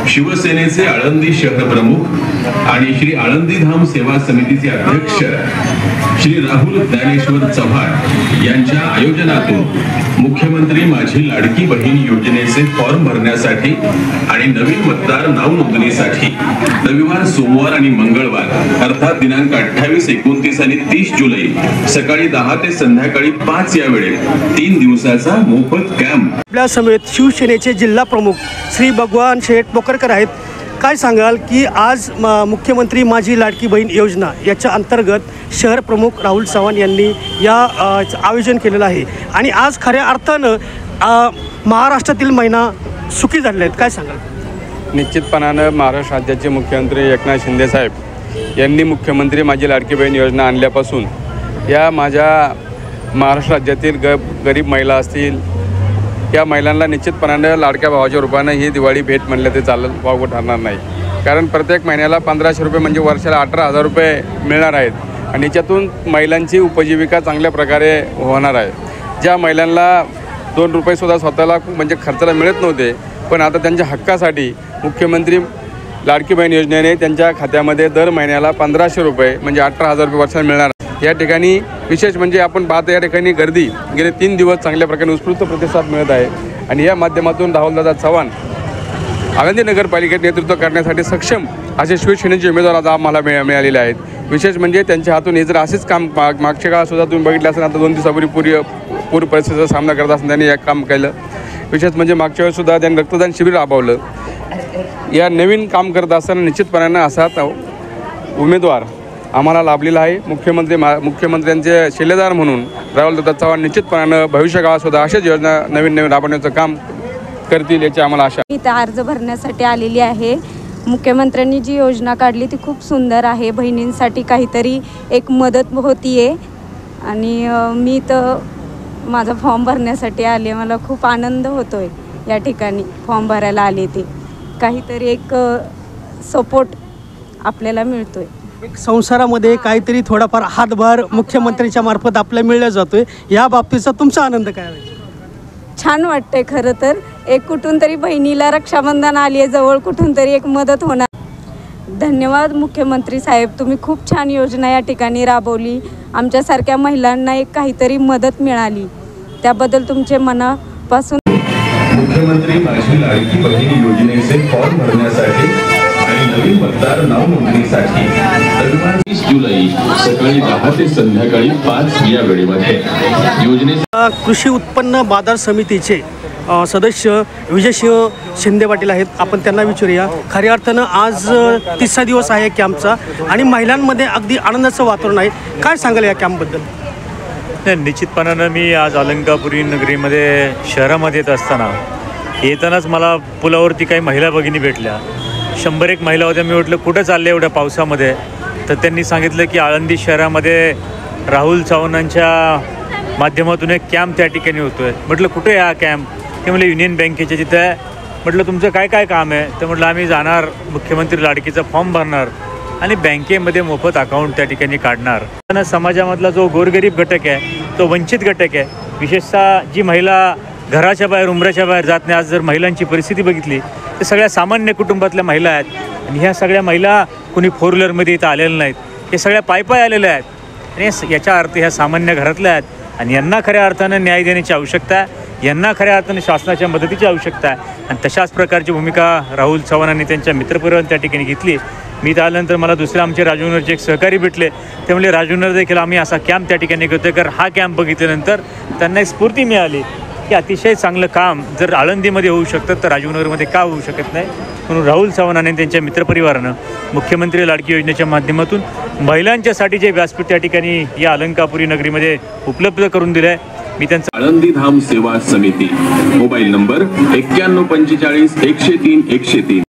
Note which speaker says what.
Speaker 1: शिवसेनेचे आळंदी शहर प्रमुख आणि श्री आळंदीधाम सेवा समितीचे अध्यक्ष श्री राहुल ज्ञानेश्वर चव्हाण यांच्या आयोजनातून मुख्यमंत्री माझी लाडकी बहीण योजनेचे फॉर्म भरण्यासाठी आणि नवीन मतदार नाव नोंदणीसाठी रविवार, सोमवार आणि मंगळवार अर्थात दिनांक 28, 29 आणि 30 जुलै सकाळी 10 ते संध्याकाळी 5 या वेळेत 3 दिवसाचा मोफत कॅम्प.
Speaker 2: आपल्या समेत शिवसेनेचे जिल्हा प्रमुख श्री भगवान शेठ पोकरकर आहेत. काय सांगाल की आज मुख्यमंत्री माझी लाडकी बहीण योजना याच्या अंतर्गत शहर प्रमुख राहुल चव्हाण यांनी या आयोजन केलेलं आहे आणि आज खऱ्या अर्थानं महाराष्ट्रातील महिना सुखी झालेले आहेत. काय सांगाल?
Speaker 3: निश्चितपणानं महाराष्ट्र राज्याचे मुख्यमंत्री एकनाथ शिंदे साहेब यांनी मुख्यमंत्री माझी लाडकी बहीण योजना आणल्यापासून या माझ्या महाराष्ट्र राज्यातील गरीब महिला असतील या महिलांना निश्चितपणानं लाडक्या भावाच्या रूपानं ही दिवाळी भेट म्हणलं ते वावगं ठरणार नाही. कारण प्रत्येक महिन्याला 1500 रुपये म्हणजे वर्षाला 18,000 रुपये मिळणार आहेत आणि याच्यातून महिलांची उपजीविका चांगल्या प्रकारे होणार आहे. ज्या महिलांना 2 रुपयेसुद्धा स्वतःला म्हणजे खर्चाला मिळत नव्हते, पण आता त्यांच्या हक्कासाठी मुख्यमंत्री लाडकी बहीण योजनेने त्यांच्या खात्यामध्ये दर महिन्याला 1500 रुपये म्हणजे 18,000 रुपये वर्षाला मिळणार. या ठिकाणी विशेष म्हणजे आपण पाहतो या ठिकाणी गर्दी गेले 3 दिवस चांगल्या प्रकारे उत्स्फूर्त प्रतिसाद मिळत आहे आणि या माध्यमातून राहुलदादा चव्हाण आळंदी नगरपालिकेत नेतृत्व करण्यासाठी सक्षम असे शिवसेनेचे उमेदवार आज आम्हाला मिळालेले आहेत. विशेष म्हणजे त्यांच्या हातून हे जर असेच काम मागच्या काळातसुद्धा तुम्ही बघितलं असेल, आता 2 दिवसापूर्वी पूर परिस्थितीचा सामना करत असताना त्यांनी एक काम केलं. विशेष म्हणजे मागच्या वेळेसुद्धा त्यांनी रक्तदान शिबिर राबवलं. या नवीन काम करत असताना निश्चितपणानं असा उमेदवार आम्हाला लाभलेला आहे. मुख्यमंत्र्यांचे शिलेदार म्हणून राहुलदादा चव्हाण निश्चितपणानं भविष्यकाळातसुद्धा अशाच योजना नवीन राबवण्याचं काम करतील याची आम्हाला आशा.
Speaker 4: इथं अर्ज भरण्यासाठी आलेली आहे. मुख्यमंत्र्यांनी जी योजना काढली ती खूप सुंदर आहे. बहिणींसाठी काहीतरी एक मदत होती आहे आणि मी तर माझा फॉर्म भरण्यासाठी आले. मला खूप आनंद होतो आहे या ठिकाणी फॉर्म भरायला आले. ते काहीतरी एक सपोर्ट आपल्याला मिळतो आहे.
Speaker 2: एक संसारामध्ये काहीतरी थोडाफार हातभार मुख्यमंत्र्यांच्या मार्फत आपल्याला मिळला जातो आहे. या बाबतीचा तुमचा आनंद काय आहे?
Speaker 4: छान वाटतंय खरं तर. एक कुठून तरी बहिणीला रक्षाबंधन आली आहे जवळ, कुठून तरी एक मदत होणार. धन्यवाद मुख्यमंत्री साहेब, तुम्ही खूप छान योजना या ठिकाणी राबवली. आमच्यासारख्या महिलांना एक काहीतरी मदत मिळाली, त्याबद्दल तुमचे मनापासून.
Speaker 1: मुख्यमंत्री माझी लाडकी बहीण योजनेचे फॉर्म भरण्यासाठी आणि नवीन मतदार नाव नोंदणीसाठी रविवार 30 जुलै सकाळी 10 ते संध्याकाळी 5 या वेळेमध्ये योजने
Speaker 2: कृषी उत्पन्न बाजार समितीचे सदस्य विजयसिंह शिंदे पाटील आहेत. आपण त्यांना विचारूया. खऱ्या अर्थानं आज 3रा दिवस आहे कॅम्पचा आणि महिलांमध्ये अगदी आनंदाचं वातावरण आहे. काय सांगाल या कॅम्पबद्दल?
Speaker 5: नाही, निश्चितपणानं मी आज अलंकापुरी नगरीमध्ये शहरामध्ये येत असताना येतानाच मला पुलावरती काही महिला भगिनी भेटल्या. 100-1 महिला होत्या. मी म्हटलं कुठं चालले एवढ्या पावसामध्ये? तर त्यांनी सांगितलं की आळंदी शहरामध्ये राहुल चव्हाणांच्या माध्यमातून एक कॅम्प त्या ठिकाणी होतो आहे. म्हटलं कुठे हा कॅम्प? ते म्हटलं युनियन बँकेच्या तिथं आहे. म्हटलं तुमचं काय काय काम आहे? तर म्हटलं आम्ही जाणार, मुख्यमंत्री लाडकीचा फॉर्म भरणार आणि बँकेमध्ये मोफत अकाउंट त्या ठिकाणी काढणार. समाजामधला जो गोरगरीब घटक आहे, तो वंचित घटक आहे, विशेषतः जी महिला घराच्या बाहेर उंबऱ्याच्या बाहेर जात नाही. आज जर महिलांची परिस्थिती बघितली तर सगळ्या सामान्य कुटुंबातल्या महिला आहेत आणि ह्या सगळ्या महिला कोणी 4 व्हीलरमध्ये इथं आलेल्या नाहीत. हे सगळ्या पायी आलेल्या आहेत आणि याच्या अर्थ ह्या सामान्य घरातल्या आहेत आणि यांना खऱ्या अर्थानं न्याय देण्याची आवश्यकता आहे. यांना खऱ्या अर्थानं शासनाच्या मदतीची आवश्यकता आहे आणि तशाच प्रकारची भूमिका राहुल चव्हाणांनी त्यांच्या मित्रपरिवाराने त्या ठिकाणी घेतली. मी इथं आल्यानंतर मला दुसरे आमचे राजूनगरचे एक सहकारी भेटले. ते म्हणजे राजूनगर देखील आम्ही असा कॅम्प त्या ठिकाणी घेतो आहे. कारण हा कॅम्प बघितल्यानंतर त्यांना एक स्फूर्ती मिळाली की अतिशय चांगलं काम जर आळंदीमध्ये होऊ शकतं तर राजूनगरमध्ये का होऊ शकत नाही. म्हणून राहुल चव्हाण आणि त्यांच्या मित्रपरिवारानं मुख्यमंत्री लाडकी योजनेच्या माध्यमातून महिलांच्यासाठी जे व्यासपीठ त्या ठिकाणी या अलंकापुरी नगरीमध्ये उपलब्ध करून दिलं आहे. मी त्यांचा
Speaker 1: आळंदीधाम सेवा समिती मोबाईल नंबर 9145 103 103